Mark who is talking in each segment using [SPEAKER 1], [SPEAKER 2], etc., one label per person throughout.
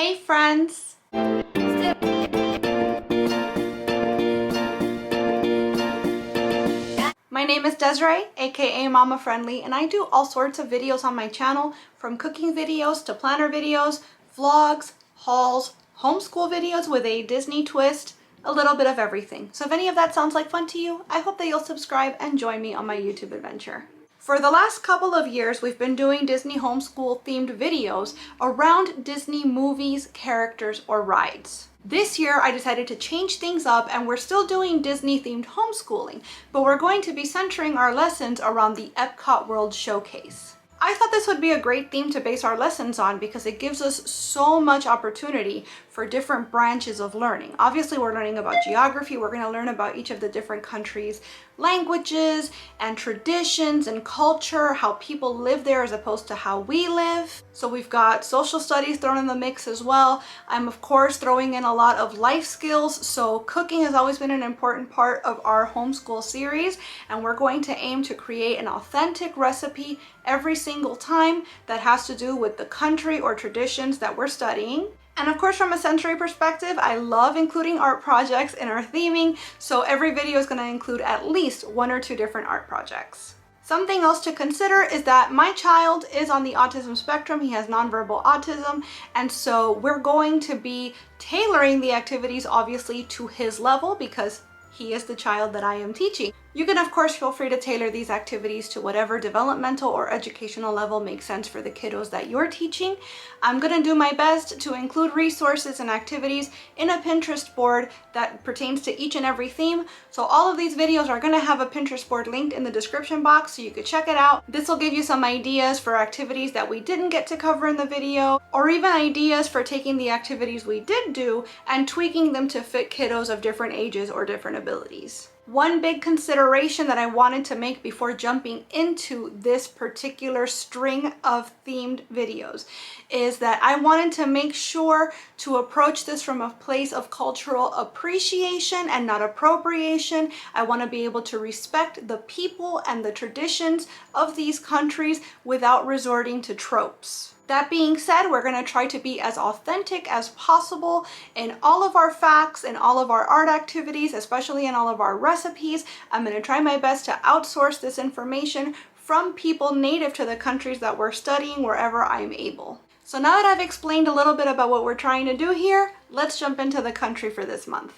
[SPEAKER 1] Hey friends! My name is Desiree, aka Momma Friendly, and I do all sorts of videos on my channel, from cooking videos to planner videos, vlogs, hauls, homeschool videos with a Disney twist, a little bit of everything. So if any of that sounds like fun to you, I hope that you'll subscribe and join me on my YouTube adventure. For the last couple of years, we've been doing Disney homeschool themed videos around Disney movies, characters, or rides. This year, I decided to change things up and we're still doing Disney themed homeschooling, but we're going to be centering our lessons around the Epcot World Showcase. I thought this would be a great theme to base our lessons on because it gives us so much opportunity for different branches of learning. Obviously, we're learning about geography. We're going to learn about each of the different countries' languages and traditions and culture, how people live there as opposed to how we live. So we've got social studies thrown in the mix as well. I'm of course throwing in a lot of life skills. So cooking has always been an important part of our homeschool series, and we're going to aim to create an authentic recipe every single time that has to do with the country or traditions that we're studying. And of course, from a sensory perspective, I love including art projects in our theming, so every video is going to include at least 1 or 2 different art projects. Something else to consider is that my child is on the autism spectrum. He has nonverbal autism, and so we're going to be tailoring the activities obviously to his level because he is the child that I am teaching. You can of course feel free to tailor these activities to whatever developmental or educational level makes sense for the kiddos that you're teaching. I'm gonna do my best to include resources and activities in a Pinterest board that pertains to each and every theme. So all of these videos are gonna have a Pinterest board linked in the description box so you could check it out. This will give you some ideas for activities that we didn't get to cover in the video, or even ideas for taking the activities we did do and tweaking them to fit kiddos of different ages or different abilities. One big consideration that I wanted to make before jumping into this particular string of themed videos is that I wanted to make sure to approach this from a place of cultural appreciation and not appropriation. I want to be able to respect the people and the traditions of these countries without resorting to tropes. That being said, we're going to try to be as authentic as possible in all of our facts, in all of our art activities, especially in all of our recipes. I'm going to try my best to outsource this information from people native to the countries that we're studying wherever I'm able. So now that I've explained a little bit about what we're trying to do here, let's jump into the country for this month.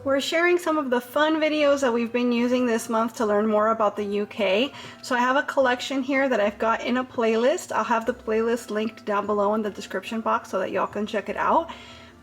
[SPEAKER 1] We're sharing some of the fun videos that we've been using this month to learn more about the UK. So I have a collection here that I've got in a playlist. I'll have the playlist linked down below in the description box so that y'all can check it out.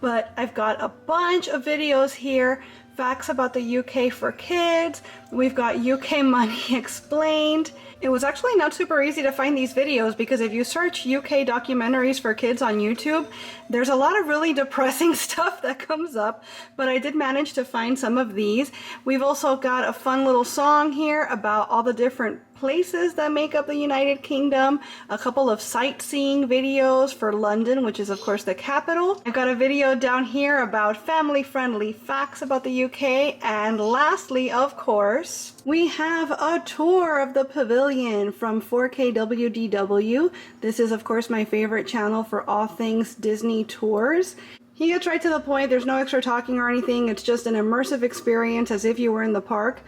[SPEAKER 1] But I've got a bunch of videos here, facts about the UK for kids. We've got UK money explained. It was actually not super easy to find these videos because if you search UK documentaries for kids on YouTube, there's a lot of really depressing stuff that comes up, but I did manage to find some of these. We've also got a fun little song here about all the different places that make up the United Kingdom, a couple of sightseeing videos for London, which is of course the capital. I've got a video down here about family-friendly facts about the UK, and lastly, of course, we have a tour of the pavilion from 4KWDW. This is of course my favorite channel for all things Disney tours. He gets right to the point. There's no extra talking or anything. It's just an immersive experience as if you were in the park.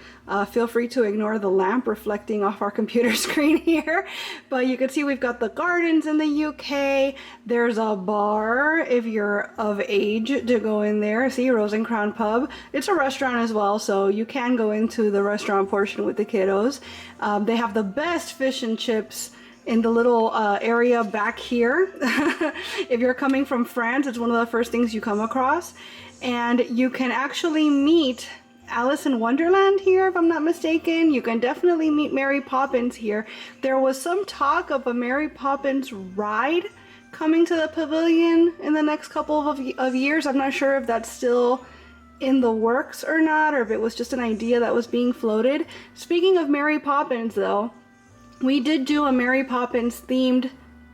[SPEAKER 1] Feel free to ignore the lamp reflecting off our computer screen here. But you can see we've got the gardens in the UK. There's a bar if you're of age to go in there. See, Rose and Crown Pub. It's a restaurant as well, so you can go into the restaurant portion with the kiddos. They have the best fish and chips in the little area back here. If you're coming from France, it's one of the first things you come across. And you can actually meet Alice in Wonderland here, if I'm not mistaken. You can definitely meet Mary Poppins here. There was some talk of a Mary Poppins ride coming to the pavilion in the next couple of years. I'm not sure if that's still in the works or not, or if it was just an idea that was being floated. Speaking of Mary Poppins though, we did do a Mary Poppins themed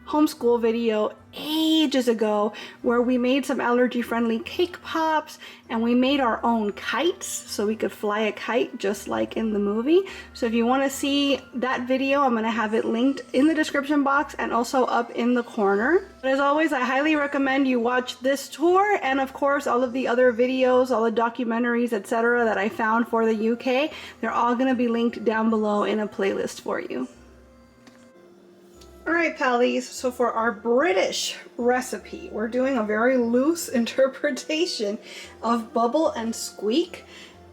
[SPEAKER 1] homeschool video ages ago where we made some allergy friendly cake pops and we made our own kites so we could fly a kite just like in the movie. So if you want to see that video, I'm going to have it linked in the description box and also up in the corner. But as always, I highly recommend you watch this tour and of course all of the other videos, all the documentaries, etc. that I found for the UK. They're all going to be linked down below in a playlist for you. Alright Pallies, so for our British recipe, we're doing a very loose interpretation of Bubble and Squeak.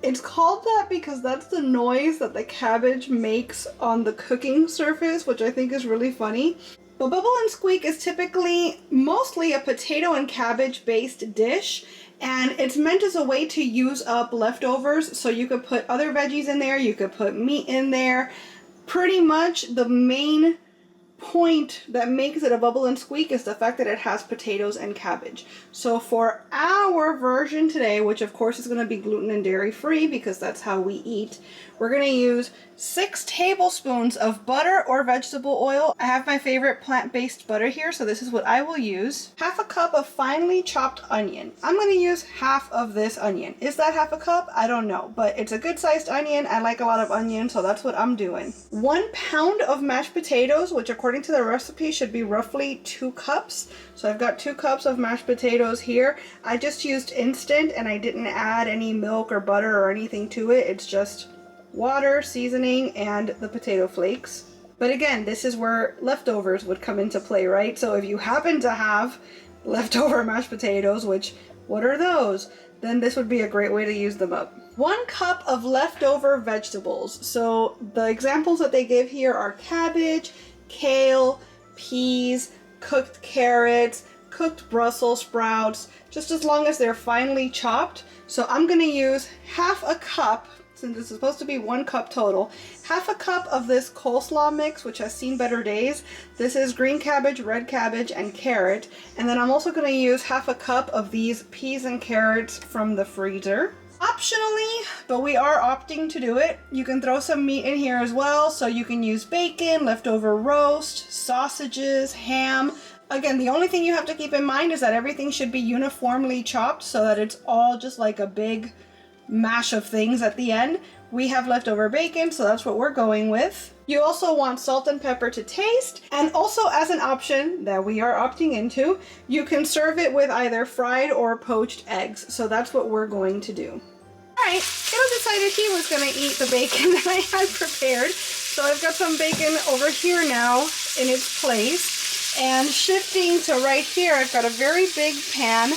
[SPEAKER 1] It's called that because that's the noise that the cabbage makes on the cooking surface, which I think is really funny. But Bubble and Squeak is typically mostly a potato and cabbage based dish, and it's meant as a way to use up leftovers. So you could put other veggies in there, you could put meat in there. Pretty much the main point that makes it a Bubble and Squeak is the fact that it has potatoes and cabbage. So for our version today, which of course is going to be gluten and dairy free because that's how we eat, we're going to use 6 tablespoons of butter or vegetable oil. I have my favorite plant-based butter here, so this is what I will use. Half a cup of finely chopped onion. I'm going to use half of this onion. Is that half a cup? I don't know, but it's a good sized onion. I like a lot of onion, so that's what I'm doing. 1 pound of mashed potatoes, which according to the recipe should be roughly 2 cups. So I've got 2 cups of mashed potatoes here. I just used instant and I didn't add any milk or butter or anything to it. It's just water, seasoning, and the potato flakes. But again, this is where leftovers would come into play, right? So if you happen to have leftover mashed potatoes, which, what are those? Then this would be a great way to use them up. 1 cup of leftover vegetables. So the examples that they give here are cabbage, kale, peas, cooked carrots, cooked Brussels sprouts, just as long as they're finely chopped. So I'm gonna use half a cup, since this is supposed to be 1 cup total, half a cup of this coleslaw mix, which has seen better days. This is green cabbage, red cabbage, and carrot. And then I'm also gonna use half a cup of these peas and carrots from the freezer. Optionally, but we are opting to do it, you can throw some meat in here as well. So you can use bacon, leftover roast, sausages, ham. Again, the only thing you have to keep in mind is that everything should be uniformly chopped so that it's all just like a big mash of things at the end. We have leftover bacon, so that's what we're going with. You also want salt and pepper to taste, and also as an option that we are opting into, you can serve it with either fried or poached eggs. So that's what we're going to do. Alright, Kiddo decided he was going to eat the bacon that I had prepared. So I've got some bacon over here now in its place. And shifting to right here, I've got a very big pan.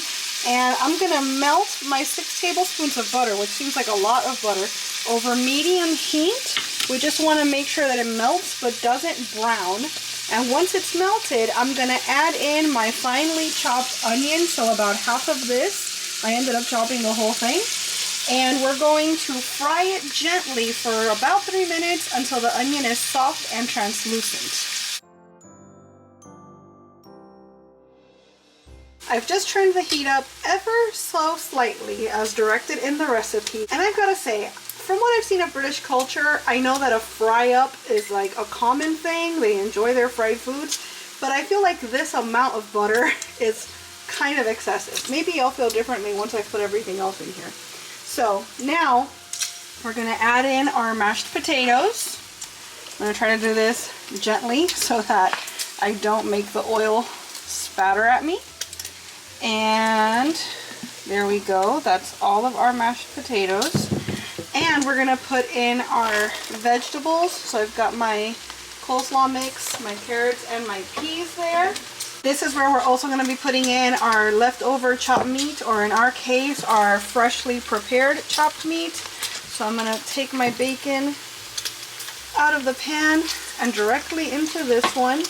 [SPEAKER 1] And I'm going to melt my 6 tablespoons of butter, which seems like a lot of butter, over medium heat. We just want to make sure that it melts but doesn't brown. And once it's melted, I'm going to add in my finely chopped onion, so about half of this. I ended up chopping the whole thing. And we're going to fry it gently for about 3 minutes until the onion is soft and translucent. I've just turned the heat up ever so slightly as directed in the recipe. And I've got to say, from what I've seen of British culture, I know that a fry up is like a common thing. They enjoy their fried foods. But I feel like this amount of butter is kind of excessive. Maybe I'll feel differently once I put everything else in here. So now we're going to add in our mashed potatoes. I'm going to try to do this gently so that I don't make the oil spatter at me. And There we go. That's all of our mashed potatoes. And we're gonna put in our vegetables. So I've got my coleslaw mix, my carrots, and my peas there. This is where we're also gonna be putting in our leftover chopped meat, or in our case, our freshly prepared chopped meat. So I'm gonna take my bacon out of the pan and directly into this one.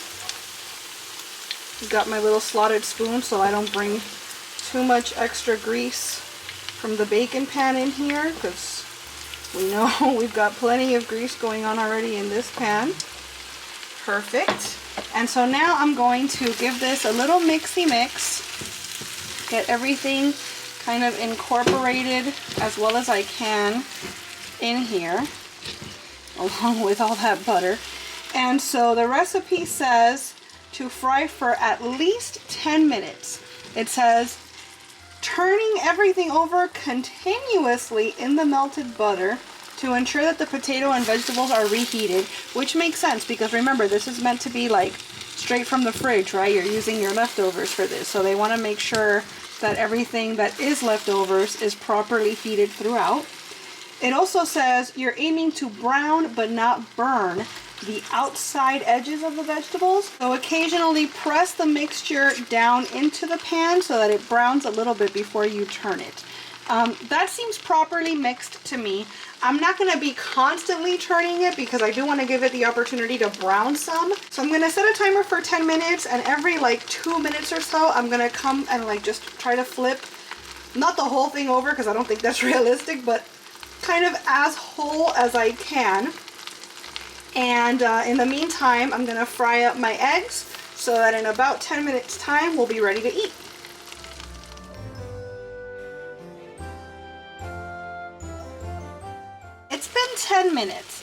[SPEAKER 1] Got my little slotted spoon so I don't bring too much extra grease from the bacon pan in here, because we know we've got plenty of grease going on already in this pan. Perfect. And so now I'm going to give this a little mixy mix. Get everything kind of incorporated as well as I can in here, along with all that butter. And so the recipe says to fry for at least 10 minutes. It says turning everything over continuously in the melted butter to ensure that the potato and vegetables are reheated, which makes sense because remember, this is meant to be like straight from the fridge, right? You're using your leftovers for this, so they want to make sure that everything that is leftovers is properly heated throughout. It also says you're aiming to brown but not burn the outside edges of the vegetables. So occasionally press the mixture down into the pan so that it browns a little bit before you turn it. That seems properly mixed to me. I'm not going to be constantly turning it because I do want to give it the opportunity to brown some. So I'm going to set a timer for 10 minutes, and every like 2 minutes or so I'm going to come and like just try to flip, not the whole thing over because I don't think that's realistic, but kind of as whole as I can. And in the meantime, I'm going to fry up my eggs so that in about 10 minutes time we'll be ready to eat. It's been 10 minutes.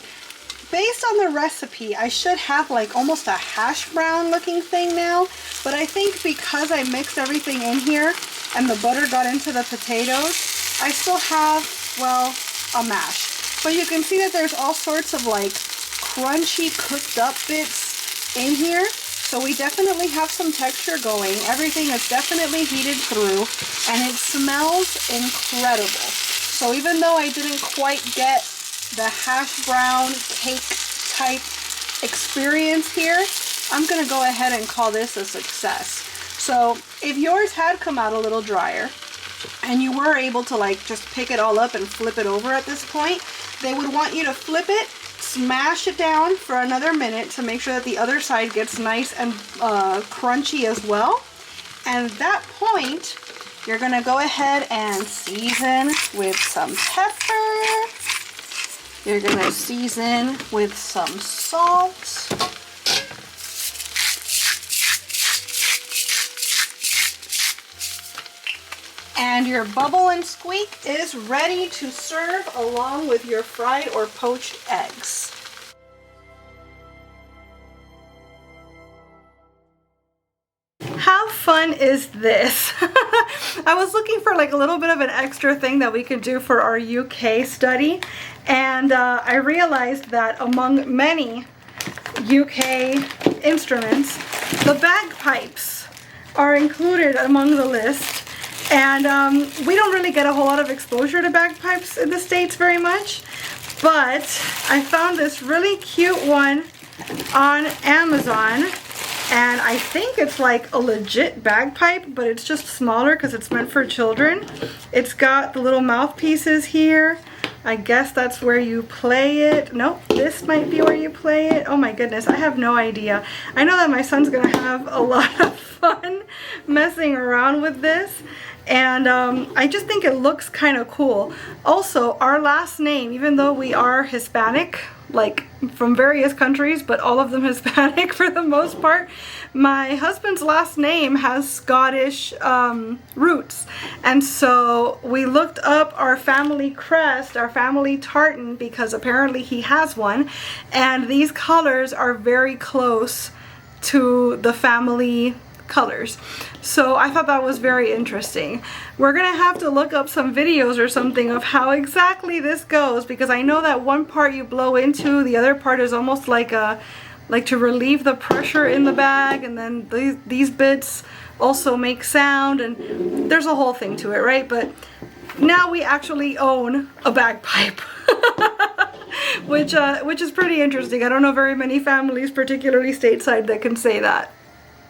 [SPEAKER 1] Based on the recipe, I should have like almost a hash brown looking thing now, but I think because I mixed everything in here and the butter got into the potatoes, I still have, well, a mash. But you can see that there's all sorts of like crunchy cooked up bits in here, so we definitely have some texture going. Everything is definitely heated through and it smells incredible. So even though I didn't quite get the hash brown cake type experience here, I'm gonna go ahead and call this a success. So if yours had come out a little drier and you were able to like just pick it all up and flip it over at this point, they would want you to flip it, smash it down for another minute to make sure that the other side gets nice and crunchy as well. And at that point, you're gonna go ahead and season with some pepper. You're gonna season with some salt. And your Bubble and Squeak is ready to serve along with your fried or poached eggs. How fun is this? I was looking for like a little bit of an extra thing that we could do for our UK study, and I realized that among many UK instruments, the bagpipes are included among the list. And we don't really get a whole lot of exposure to bagpipes in the States very much, but I found this really cute one on Amazon, and I think it's like a legit bagpipe, but it's just smaller because it's meant for children. It's got the little mouthpieces here. I guess that's where you play it. Nope, this might be where you play it. Oh my goodness, I have no idea. I know that my son's gonna have a lot of fun messing around with this. And I just think it looks kind of cool. Also, our last name, even though we are Hispanic, like from various countries, but all of them Hispanic for the most part, my husband's last name has Scottish roots. And so we looked up our family crest, our family tartan, because apparently he has one. And these colors are very close to the family colors. So I thought that was very interesting. We're gonna have to look up some videos or something of how exactly this goes, because I know that one part you blow into, the other part is almost like to relieve the pressure in the bag, and then these bits also make sound, and there's a whole thing to it, right? But now we actually own a bagpipe. Which is pretty interesting. I don't know very many families, particularly stateside, that can say that.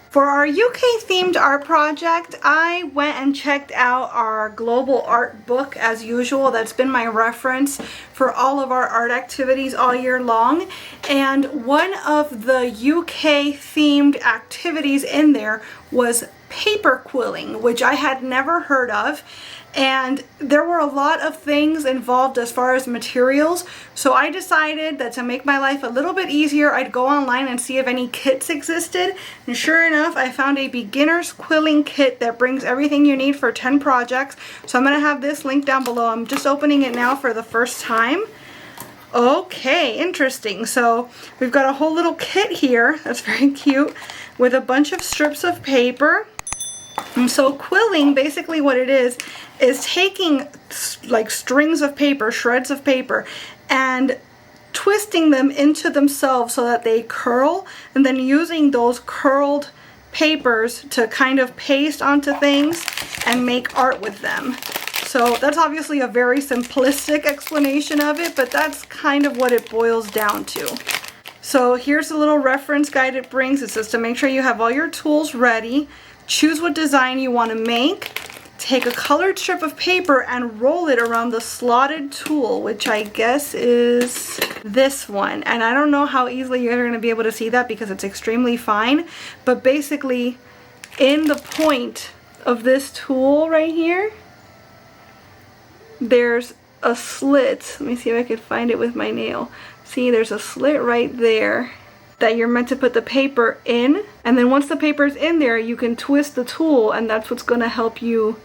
[SPEAKER 1] For our UK themed art project, I went and checked out our global art book as usual. That's been my reference for all of our art activities all year long. And one of the UK themed activities in there was paper quilling, which I had never heard of. And there were a lot of things involved as far as materials, so I decided that to make my life a little bit easier, I'd go online and see if any kits existed. And sure enough, I found a beginner's quilling kit that brings everything you need for 10 projects. So I'm going to have this link down below. I'm just opening it now for the first time. Okay, interesting. So we've got a whole little kit here that's very cute with a bunch of strips of paper. And so quilling, basically what it is taking like strings of paper, shreds of paper, and twisting them into themselves so that they curl, and then using those curled papers to kind of paste onto things and make art with them. So that's obviously a very simplistic explanation of it, but that's kind of what it boils down to. So here's a little reference guide it brings. It says to make sure you have all your tools ready, choose what design you want to make, take a colored strip of paper and roll it around the slotted tool, which I guess is this one. And I don't know how easily you're going to be able to see that because it's extremely fine. But basically, in the point of this tool right here, there's a slit. Let me see if I could find it with my nail. See, there's a slit right there that you're meant to put the paper in. And then once the paper's in there, you can twist the tool, and that's what's going to help you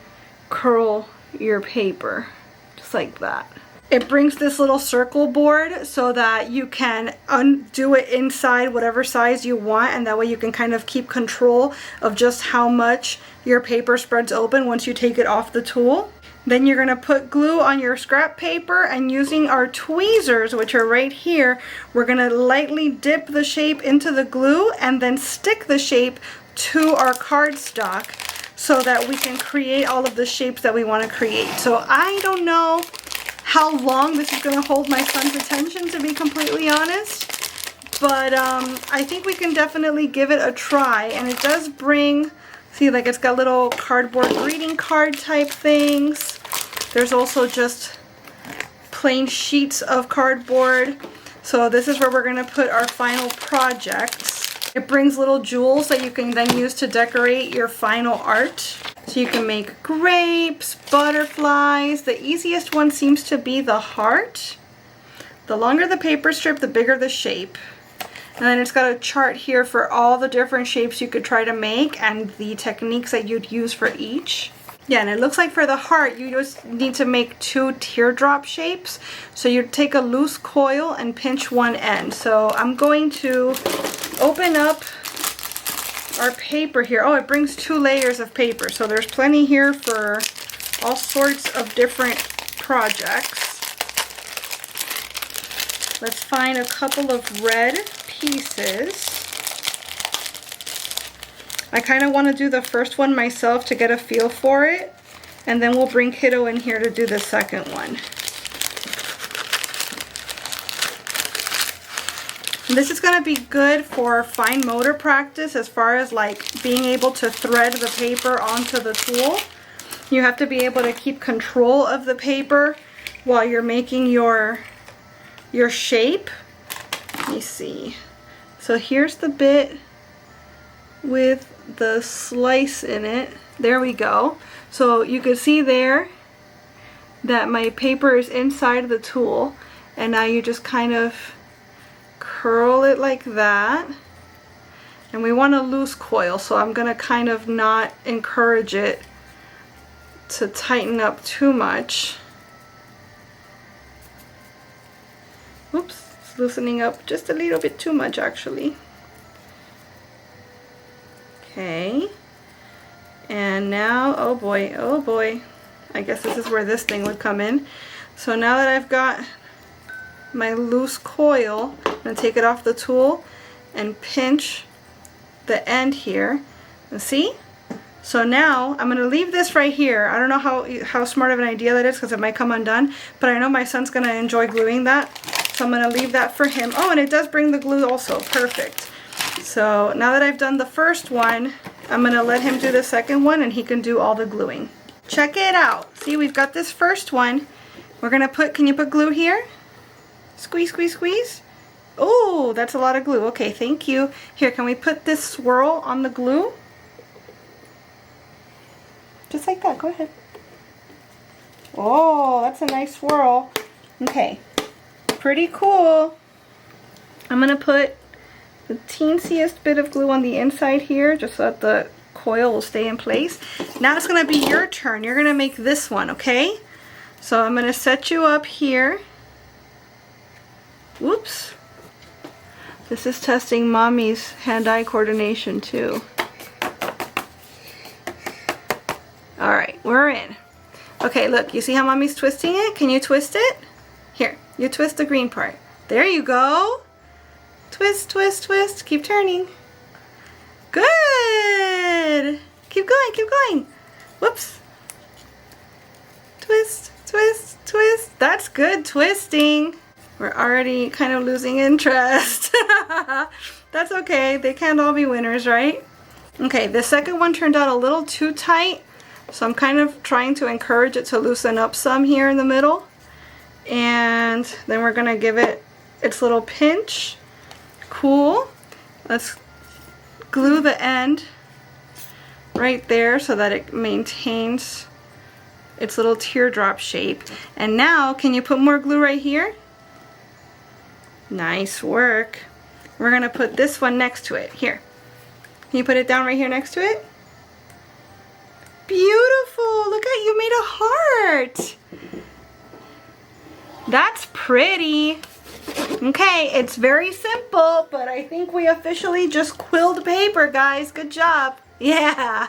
[SPEAKER 1] curl your paper, just like that. It brings this little circle board so that you can undo it inside whatever size you want, and that way you can kind of keep control of just how much your paper spreads open once you take it off the tool. Then you're going to put glue on your scrap paper, and using our tweezers, which are right here, we're going to lightly dip the shape into the glue and then stick the shape to our cardstock so that we can create all of the shapes that we want to create. So I don't know how long this is going to hold my son's attention, to be completely honest, but I think we can definitely give it a try. And it does bring, see, like it's got little cardboard greeting card type things. There's also just plain sheets of cardboard. So this is where we're going to put our final projects. It brings little jewels that you can then use to decorate your final art. So you can make grapes, butterflies. The easiest one seems to be the heart. The longer the paper strip, the bigger the shape. And then it's got a chart here for all the different shapes you could try to make and the techniques that you'd use for each. Yeah, and it looks like for the heart, you just need to make 2 teardrop shapes. So you take a loose coil and pinch one end. So I'm going to open up our paper here. Oh, it brings 2 layers of paper. So there's plenty here for all sorts of different projects. Let's find a couple of red pieces. I kind of want to do the first one myself to get a feel for it, and then we'll bring Kiddo in here to do the second one. And this is going to be good for fine motor practice as far as like being able to thread the paper onto the tool. You have to be able to keep control of the paper while you're making your shape. Let me see. So here's the bit with the slice in it. There we go. So you can see there that my paper is inside the tool, and now you just kind of curl it like that. And we want a loose coil, so I'm going to kind of not encourage it to tighten up too much. Oops, it's loosening up just a little bit too much actually. Okay, and now, oh boy, I guess this is where this thing would come in. So now that I've got my loose coil, I'm going to take it off the tool and pinch the end here. And see? So now I'm gonna leave this right here. I don't know how smart of an idea that is because it might come undone, but I know my son's gonna enjoy gluing that. So I'm gonna leave that for him. Oh, and it does bring the glue also, perfect. So now that I've done the first one, I'm gonna let him do the second one and he can do all the gluing. Check it out. See, we've got this first one. We're gonna put, can you put glue here? Squeeze, squeeze, squeeze. Oh, that's a lot of glue. Okay, thank you. Here, can we put this swirl on the glue? Just like that, go ahead. Oh, that's a nice swirl. Okay, pretty cool. I'm gonna put the teensiest bit of glue on the inside here, just so that the coil will stay in place. Now it's gonna be your turn. You're gonna make this one, okay? So I'm gonna set you up here. Whoops. This is testing Mommy's hand-eye coordination too. Alright, we're in. Okay, look, you see how Mommy's twisting it? Can you twist it? Here, you twist the green part. There you go. Twist, twist, twist. Keep turning. Good. Keep going, keep going. Whoops. Twist, twist, twist. That's good twisting. We're already kind of losing interest. That's okay. They can't all be winners, right? Okay, the second one turned out a little too tight, so I'm kind of trying to encourage it to loosen up some here in the middle. And then we're going to give it its little pinch. Cool. Let's glue the end right there so that it maintains its little teardrop shape. And now, can you put more glue right here? Nice work. We're gonna put this one next to it. Here. Can you put it down right here next to it? Beautiful. Look at, you made a heart. That's pretty. Okay, it's very simple, but I think we officially just quilled paper, guys. Good job. Yeah.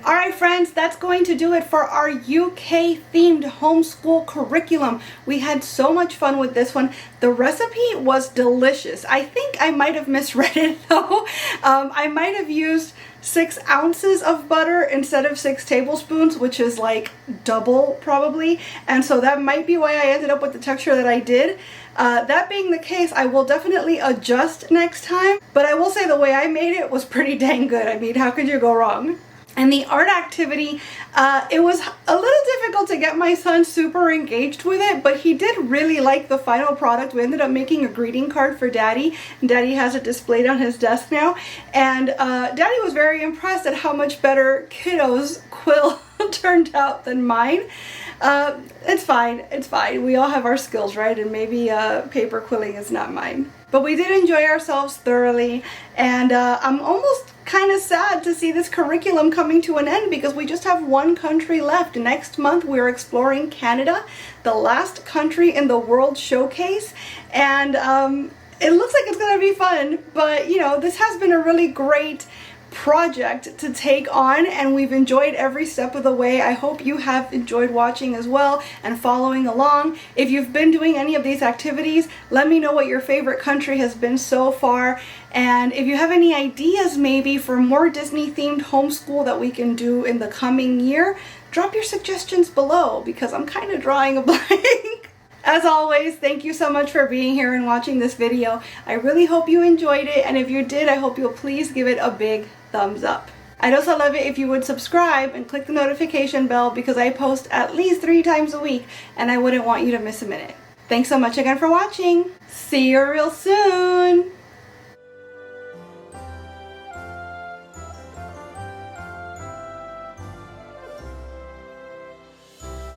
[SPEAKER 1] All right, friends, that's going to do it for our UK themed homeschool curriculum. We had so much fun with this one. The recipe was delicious. I think I might have misread it though. I might have used 6 ounces of butter instead of 6 tablespoons, which is like double probably. And so that might be why I ended up with the texture that I did. That being the case, I will definitely adjust next time. But I will say the way I made it was pretty dang good. I mean, how could you go wrong? And the art activity, it was a little difficult to get my son super engaged with it, but he did really like the final product. We ended up making a greeting card for Daddy, and Daddy has it displayed on his desk now. And Daddy was very impressed at how much better Kiddo's quill turned out than mine. It's fine, it's fine. We all have our skills, right? And maybe paper quilling is not mine. But we did enjoy ourselves thoroughly, and I'm almost kind of sad to see this curriculum coming to an end because we just have one country left. Next month we're exploring Canada, the last country in the World Showcase, and it looks like it's gonna be fun, but you know, this has been a really great project to take on, and we've enjoyed every step of the way. I hope you have enjoyed watching as well and following along. If you've been doing any of these activities, let me know what your favorite country has been so far, and if you have any ideas maybe for more Disney themed homeschool that we can do in the coming year, drop your suggestions below because I'm kind of drawing a blank. As always, thank you so much for being here and watching this video. I really hope you enjoyed it, and if you did, I hope you'll please give it a big thumbs up. I'd also love it if you would subscribe and click the notification bell because I post at least 3 times a week and I wouldn't want you to miss a minute. Thanks so much again for watching. See you real soon.